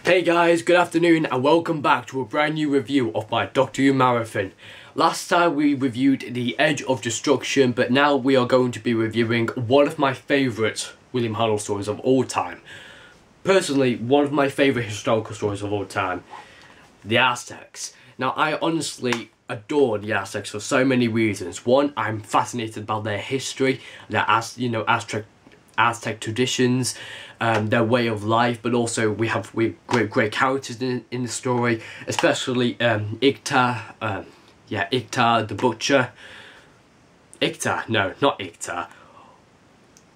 Hey guys, good afternoon and welcome back to a brand new review of my Doctor Who marathon. Last time we reviewed The Edge of Destruction, but now we are going to be reviewing one of my favourite William Hartnell stories of all time. Personally, one of my favourite historical stories of all time, the Aztecs. Now, I honestly adore the Aztecs for so many reasons. One, I'm fascinated by their history, their Aztec traditions, their way of life, but also we have great characters in the story, especially Ictar, Ictar the Butcher. Ictar, no, not Ictar.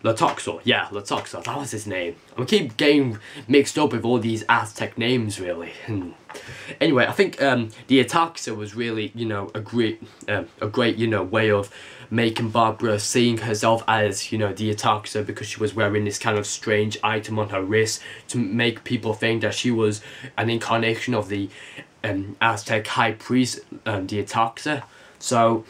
Latoxor, yeah, Latoxor, that was his name. I keep getting mixed up with all these Aztec names, really. Anyway, I think the Ataxa was really, a great, way of making Barbara seeing herself as, the Ataxa, because she was wearing this kind of strange item on her wrist to make people think that she was an incarnation of the Aztec high priest, the Ataxa. So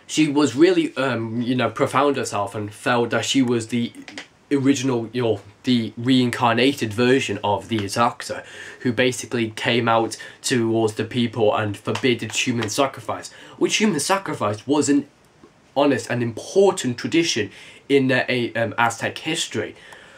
she was really, profound herself and felt that she was the original, the reincarnated version of the Ataxa, who basically came out towards the people and forbade human sacrifice, which human sacrifice was an honest and important tradition in Aztec history.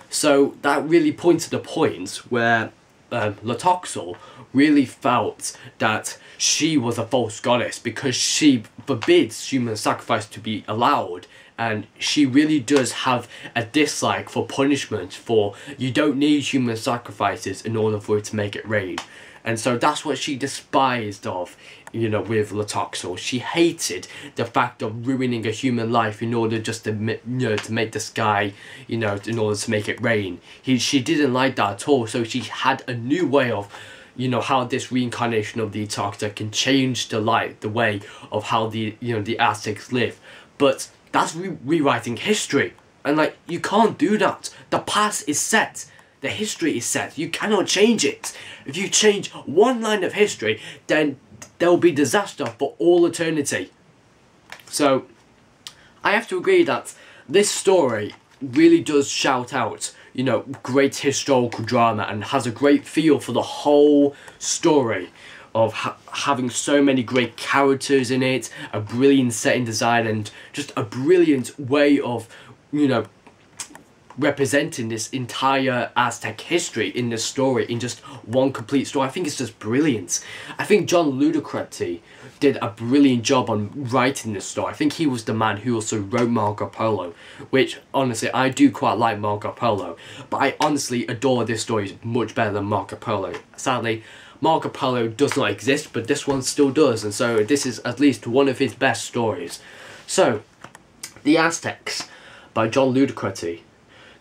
So that really points to the point where Latoxor really felt that she was a false goddess because she forbids human sacrifice to be allowed, and she really does have a dislike for punishment, for you don't need human sacrifices in order for it to make it rain. And so that's what she despised of, with Latoxor. She hated the fact of ruining a human life in order just to, to make the sky, in order to make it rain. She didn't like that at all. So she had a new way of, how this reincarnation of the Ataxa can change the way of how the Aztecs live. But that's rewriting history, and you can't do that. The past is set. The history is set. You cannot change it. If you change one line of history, then there will be disaster for all eternity. So I have to agree that this story really does shout out, great historical drama, and has a great feel for the whole story of having so many great characters in it, a brilliant setting design, and just a brilliant way of, representing this entire Aztec history in this story, in just one complete story. I think it's just brilliant. I think John Ludacreti did a brilliant job on writing this story. I think he was the man who also wrote Marco Polo, which honestly I do quite like Marco Polo, but I honestly adore this story much better than Marco Polo. Sadly, Marco Polo does not exist, but this one still does, and so this is at least one of his best stories. So, The Aztecs by John Ludacreti.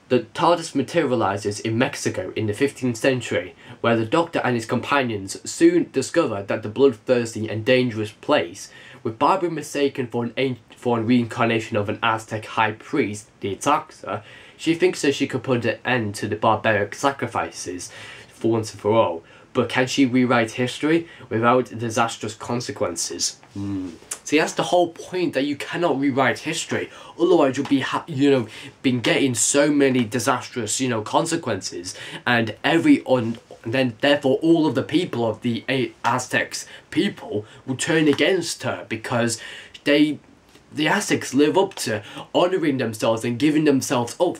The TARDIS materializes in Mexico in the 15th century, where the Doctor and his companions soon discover that the bloodthirsty and dangerous place, with Barbara mistaken for a reincarnation of an Aztec high priest, the Ataxa, she thinks that she could put an end to the barbaric sacrifices for once and for all. But can she rewrite history without disastrous consequences? See, that's the whole point, that you cannot rewrite history. Otherwise, you'll be, been getting so many disastrous, consequences, and then therefore all of the people of the Aztecs people will turn against her, because the Aztecs live up to honouring themselves and giving themselves up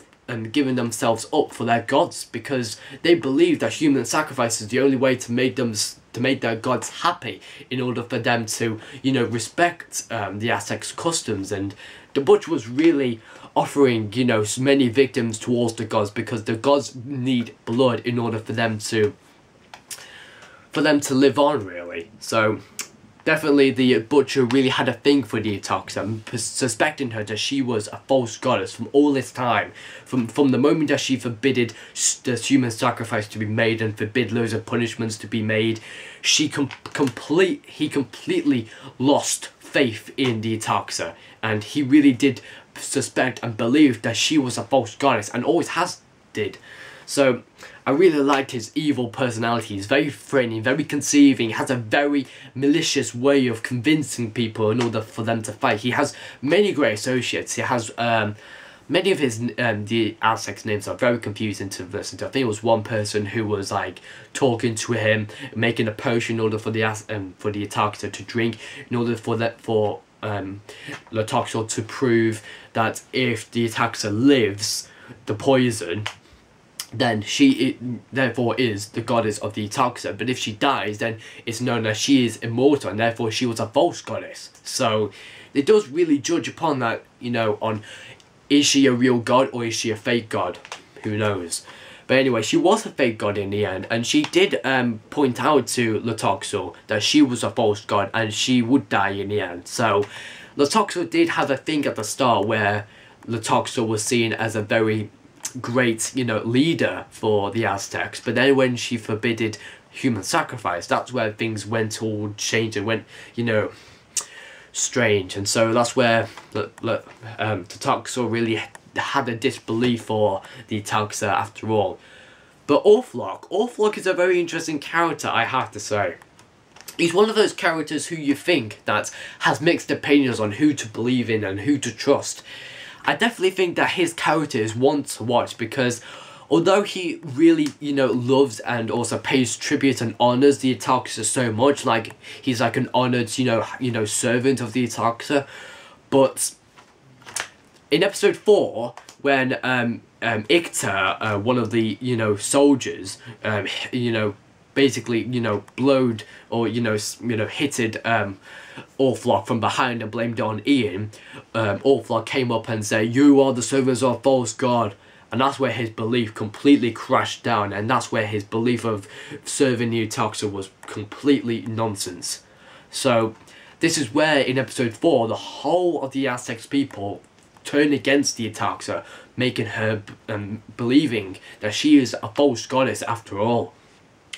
for their gods, because they believe that human sacrifice is the only way to make their gods happy, in order for them to, respect the Aztecs' customs. And the Butcher was really offering, many victims towards the gods, because the gods need blood in order for them to live on, really. So definitely the Butcher really had a thing for the Ataxa, suspecting her that she was a false goddess from all this time. From the moment that she forbid the human sacrifice to be made and forbid loads of punishments to be made, he completely lost faith in the Ataxa, and he really did suspect and believe that she was a false goddess, and always did. So I really liked his evil personality. He's very threatening, very conceiving, has a very malicious way of convincing people in order for them to fight. He has many great associates. He has many of his the Aztecs names are very confusing to listen to. I think it was one person who was like talking to him, making a potion in order for the Ataxa to drink, in order for Latoxel to prove that if the Ataxa lives the poison, then therefore is the goddess of the Ataxa. But if she dies, then it's known as she is immortal, and therefore she was a false goddess. So it does really judge upon that, you know, on is she a real god or is she a fake god? Who knows? But anyway, she was a fake god in the end, and she did point out to Latoxel that she was a false god and she would die in the end. So Latoxel did have a thing at the start where Latoxel was seen as a very great, you know, leader for the Aztecs, but then when she forbidded human sacrifice, that's where things went all changed and went, you know, strange. And so that's where Latoxel really had a disbelief for the Ataxa after all. But Orthlok is a very interesting character, I have to say. He's one of those characters who you think that has mixed opinions on who to believe in and who to trust. I definitely think that his character is one to watch, because although he really, you know, loves and also pays tribute and honors the Ataxa so much, like he's like an honored, you know, servant of the Ataxa, but in episode 4, when Icta, one of the, you know, soldiers, you know, basically, you know, blowed or hitted Orthlok from behind and blamed it on Ian, Orthlok came up and said, "You are the servants of false god." And that's where his belief completely crashed down, and that's where his belief of serving the Ataxa was completely nonsense. So this is where in episode 4 the whole of the Aztecs people turn against the Ataxa, making her believing that she is a false goddess after all.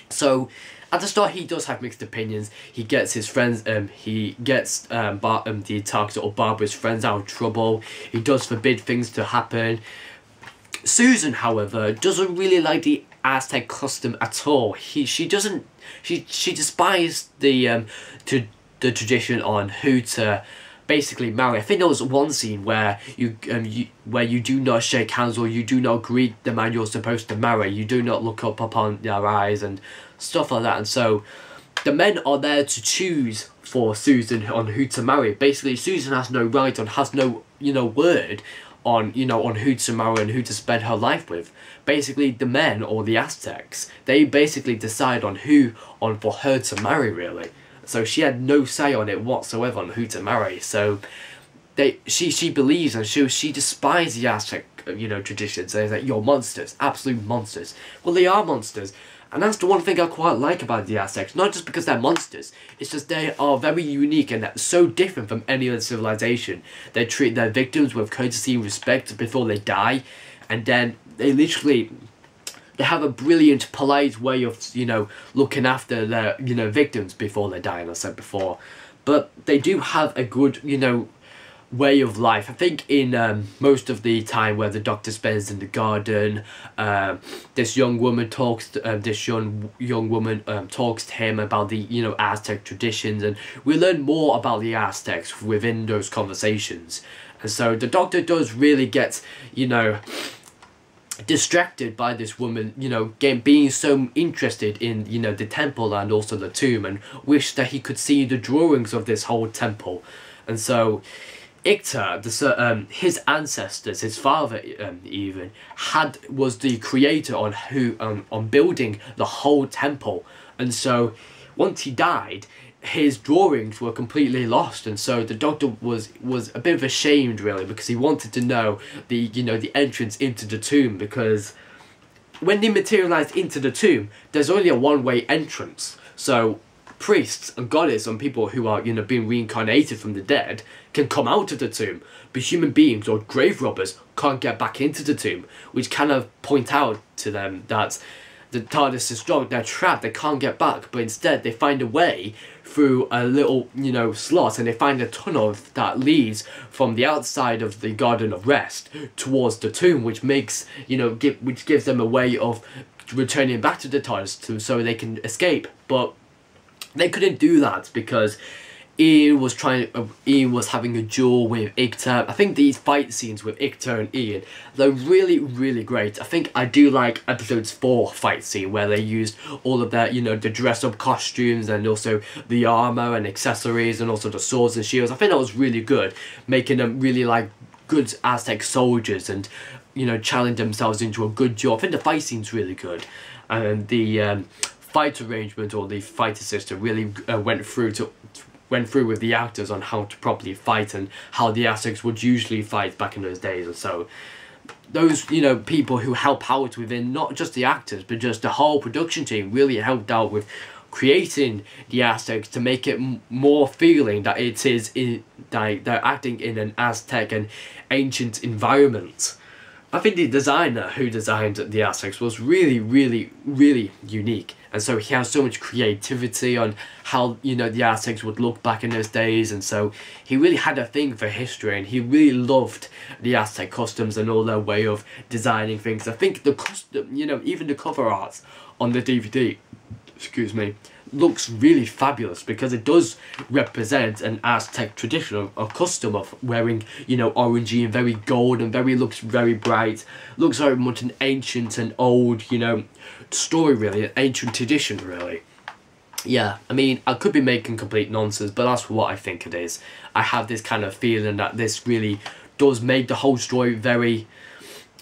So at the start he does have mixed opinions. He gets his friends, he gets the Ataxa or Barbara's friends out of trouble. He does forbid things to happen. Susan, however, doesn't really like the Aztec custom at all. She despised the tradition on who to basically marry. I think there was one scene where you do not shake hands, or you do not greet the man you're supposed to marry. You do not look up upon their eyes and stuff like that. And so the men are there to choose for Susan on who to marry. Basically, Susan has no right and has no, you know, word on, you know, on who to marry and who to spend her life with. Basically, the men, or the Aztecs, they basically decide on for her to marry, really. So she had no say on it whatsoever on who to marry. So she believes and she despises the Aztec, you know, traditions. They're like, you're monsters, absolute monsters. Well, they are monsters. And that's the one thing I quite like about the Aztecs. Not just because they're monsters, it's just they are very unique and so different from any other civilization. They treat their victims with courtesy and respect before they die. And then they have a brilliant, polite way of, you know, looking after their, you know, victims before they die, as I said before. But they do have a good, you know, way of life. I think in most of the time where the Doctor spends in the garden, this young woman talks to him about the, you know, Aztec traditions, and we learn more about the Aztecs within those conversations. And so the Doctor does really get, you know, distracted by this woman, you know, being so interested in, you know, the temple and also the tomb, and wish that he could see the drawings of this whole temple. And so Icta, his ancestors, his father even, was the creator on building the whole temple. And so once he died, his drawings were completely lost, and so the Doctor was a bit of ashamed, really, because he wanted to know the entrance into the tomb, because when they materialized into the tomb, there's only a one-way entrance. So priests and goddesses and people who are, you know, being reincarnated from the dead can come out of the tomb, but human beings or grave robbers can't get back into the tomb, which kind of point out to them that the TARDIS is strong, they're trapped, they can't get back, but instead they find a way through a little, you know, slot, and they find a tunnel that leads from the outside of the Garden of Rest towards the tomb, which makes, you know, which gives them a way of returning back to the TARDIS so they can escape. But they couldn't do that because Ian was having a duel with Ictar. I think these fight scenes with Ictar and Ian, they're really, really great. I think I do like episode's 4 fight scene where they used all of their, the dress-up costumes and also the armor and accessories and also the swords and shields. I think that was really good, making them really like good Aztec soldiers and, challenge themselves into a good duel. I think the fight scene's really good, and the fight arrangement or the fighter system really went through with the actors on how to properly fight and how the Aztecs would usually fight back in those days. And so those, people who help out within not just the actors but just the whole production team really helped out with creating the Aztecs to make it more feeling that it is like they're acting in an Aztec and ancient environment. I think the designer who designed the Aztecs was really, really, really unique. And so he has so much creativity on how, the Aztecs would look back in those days. And so he really had a thing for history, and he really loved the Aztec customs and all their way of designing things. I think the custom, even the cover art on the DVD, looks really fabulous because it does represent an Aztec tradition of custom of wearing, orangey and very gold and looks very bright. Looks very much an ancient and old, story really, an ancient tradition really. Yeah, I mean, I could be making complete nonsense, but that's what I think it is. I have this kind of feeling that this really does make the whole story very,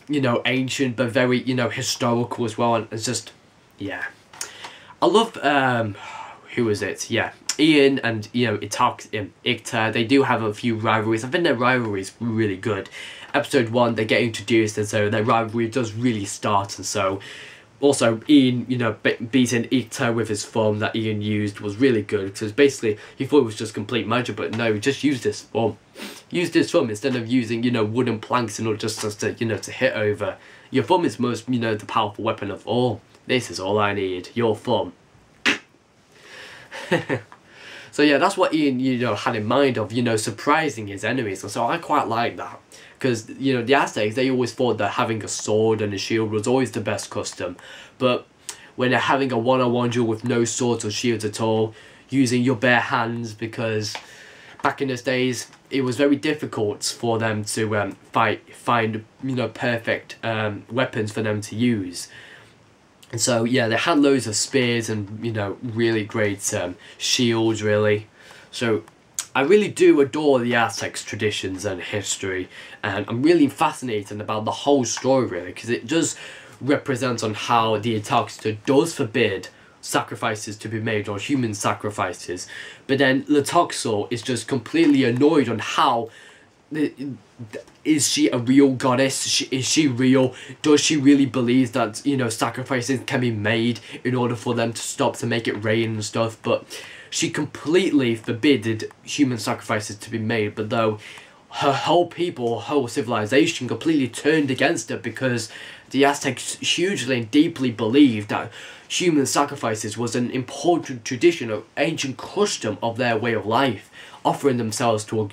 ancient, but very, historical as well. And it's just, yeah. I love, who is it? Yeah, Ian and, Ictar, they do have a few rivalries. I think their rivalry is really good. Episode 1, they get introduced, and so their rivalry does really start, and so also Ian, beating Ictar with his thumb that Ian used was really good, because basically he thought it was just complete magic, but no, he just used his thumb. Used his thumb instead of using, wooden planks in order just to, to hit over. Your thumb is most, the powerful weapon of all. This is all I need, your thumb. So yeah, that's what Ian, had in mind of, surprising his enemies. And so I quite like that. Because, the Aztecs, they always thought that having a sword and a shield was always the best custom. But when they're having a one-on-one duel with no swords or shields at all, using your bare hands, because back in those days, it was very difficult for them to find, perfect weapons for them to use. And so, yeah, they had loads of spears and, really great shields, really. So, I really do adore the Aztecs' traditions and history. And I'm really fascinated about the whole story, really, because it does represent on how the Antarctica does forbid sacrifices to be made, or human sacrifices. But then Letoxel is just completely annoyed on how... Is she a real goddess? Is she real? Does she really believe that, sacrifices can be made in order for them to stop, to make it rain and stuff? But she completely forbid human sacrifices to be made. But though her whole people, her whole civilization completely turned against her, because the Aztecs hugely and deeply believed that human sacrifices was an important tradition or ancient custom of their way of life, offering themselves to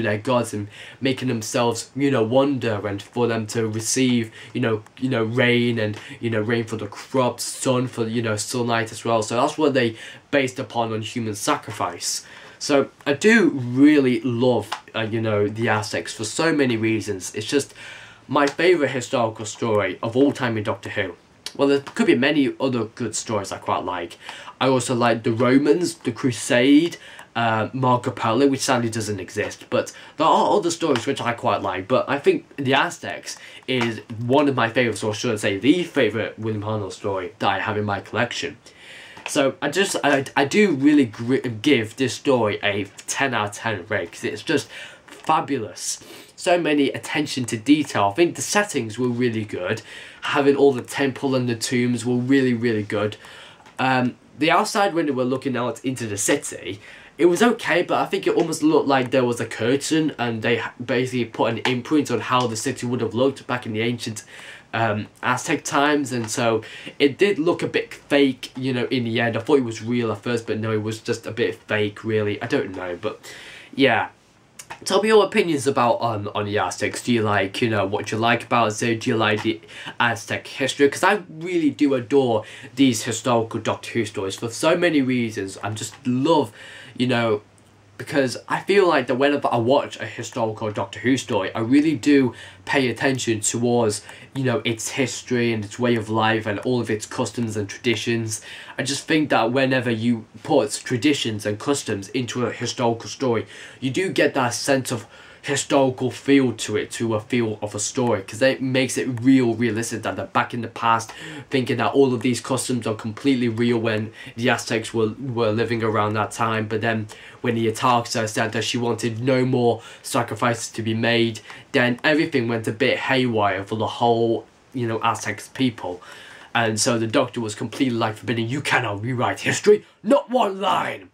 their gods and making themselves, wonder, and for them to receive, rain and, rain for the crops, sun for, sunlight as well. So that's what they based upon on human sacrifice. So I do really love, the Aztecs for so many reasons. It's just my favourite historical story of all time in Doctor Who. Well, there could be many other good stories I quite like. I also like the Romans, the Crusade, Marco Polo, which sadly doesn't exist, but there are other stories which I quite like. But I think the Aztecs is one of my favourites, or should I say the favourite William Hartnell story that I have in my collection. So I do really give this story a 10 out of 10 rate, because it's just fabulous. So many attention to detail. I think the settings were really good. Having all the temple and the tombs were really, really good. The outside when they were looking out into the city, it was okay, but I think it almost looked like there was a curtain, and they basically put an imprint on how the city would have looked back in the ancient Aztec times, and so it did look a bit fake, in the end. I thought it was real at first, but no, it was just a bit fake, really. I don't know, but yeah. Tell me your opinions about on the Aztecs. Do you like, what you like about it? Do you like the Aztec history? Because I really do adore these historical Doctor Who stories for so many reasons. I just love, because I feel like that whenever I watch a historical Doctor Who story, I really do pay attention towards, you know, its history and its way of life and all of its customs and traditions. I just think that whenever you put traditions and customs into a historical story, you do get that sense of historical feel to it, to a feel of a story, because it makes it realistic that they're back in the past, thinking that all of these customs are completely real when the Aztecs were living around that time. But then when the Atarxa said that she wanted no more sacrifices to be made, then everything went a bit haywire for the whole, you know, Aztecs people. And so the Doctor was completely like forbidding, you cannot rewrite history, not one line.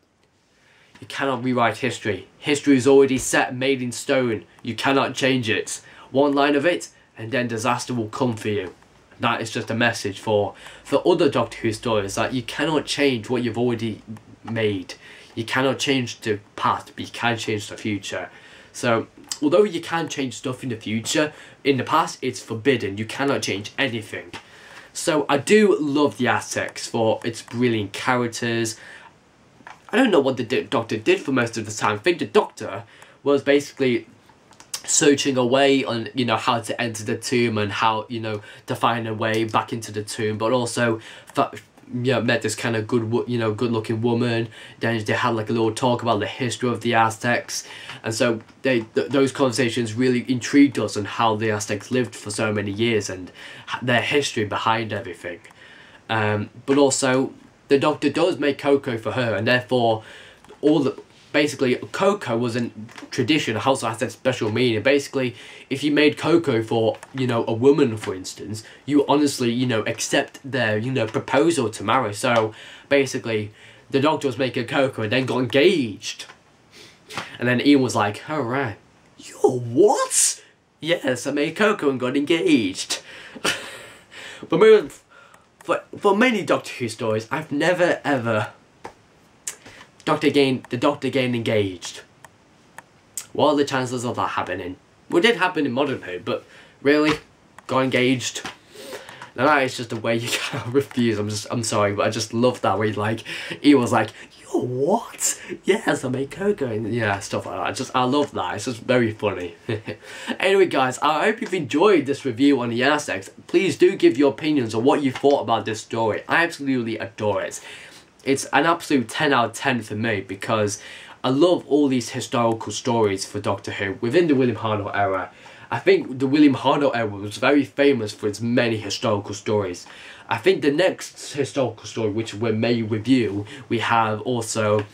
You cannot rewrite history. History is already set, made in stone. You cannot change it. One line of it, and then disaster will come for you. That is just a message for other Doctor Who stories, that you cannot change what you've already made. You cannot change the past, but you can change the future. So, although you can change stuff in the future, in the past it's forbidden. You cannot change anything. So, I do love the Aztecs for its brilliant characters. I don't know what the Doctor did for most of the time. I think the Doctor was basically searching a way on, you know, how to enter the tomb and how, you know, to find a way back into the tomb, but also, you know, met this kind of good looking woman. Then they had like a little talk about the history of the Aztecs, and so those conversations really intrigued us on how the Aztecs lived for so many years and their history behind everything. But also, the Doctor does make cocoa for her, and therefore basically cocoa was a tradition. It also has that special meaning. Basically, if you made cocoa for, you know, a woman, for instance, you honestly, you know, accept their, you know, proposal to marry. So basically, the Doctor was making cocoa and then got engaged. And then Ian was like, alright, you're what? Yes, I made cocoa and got engaged. But moving for many Doctor Who stories, I've never ever the Doctor getting engaged. What are the chances of that happening? Well, it did happen in Modern Who, but really, got engaged. Now that is just a way you can't refuse. I'm sorry, but I just love that way. Like, he was like, you're what? Yes, I made cocoa, and yeah, stuff like that. I love that. It's just very funny. Anyway, guys, I hope you've enjoyed this review on the Aztecs. Please do give your opinions on what you thought about this story. I absolutely adore it. It's an absolute 10 out of 10 for me, because I love all these historical stories for Doctor Who within the William Hartnell era. I think the William Hartnell era was very famous for its many historical stories. I think the next historical story which we may review, we have also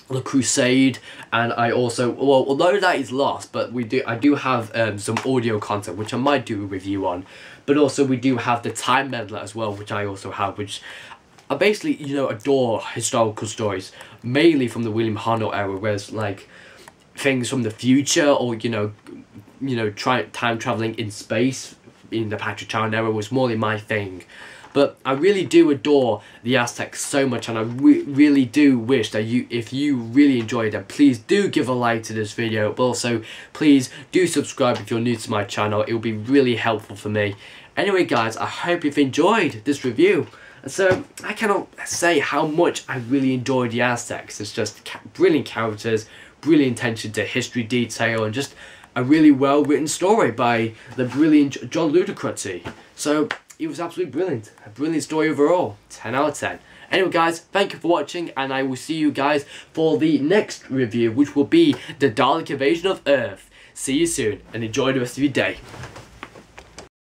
The Crusade, and I also, well, although that is lost, but I do have some audio content which I might do a review on. But also we do have the Time Meddler as well, which I also have, which I basically, you know, adore historical stories, mainly from the William Hartnell era, whereas like things from the future, or you know, time traveling in space in the Patrick Troughton era was more than my thing. But I really do adore the Aztecs so much, and I really do wish that if you really enjoyed it, please do give a like to this video, but also please do subscribe if you're new to my channel. It will be really helpful for me. Anyway, guys, I hope you've enjoyed this review. And so, I cannot say how much I really enjoyed the Aztecs. It's just brilliant characters, brilliant attention to history detail, and just a really well written story by the brilliant John Ludacruzzi. So, it was absolutely brilliant. A brilliant story overall. 10 out of 10. Anyway, guys, thank you for watching, and I will see you guys for the next review, which will be the Dalek Invasion of Earth. See you soon, and enjoy the rest of your day.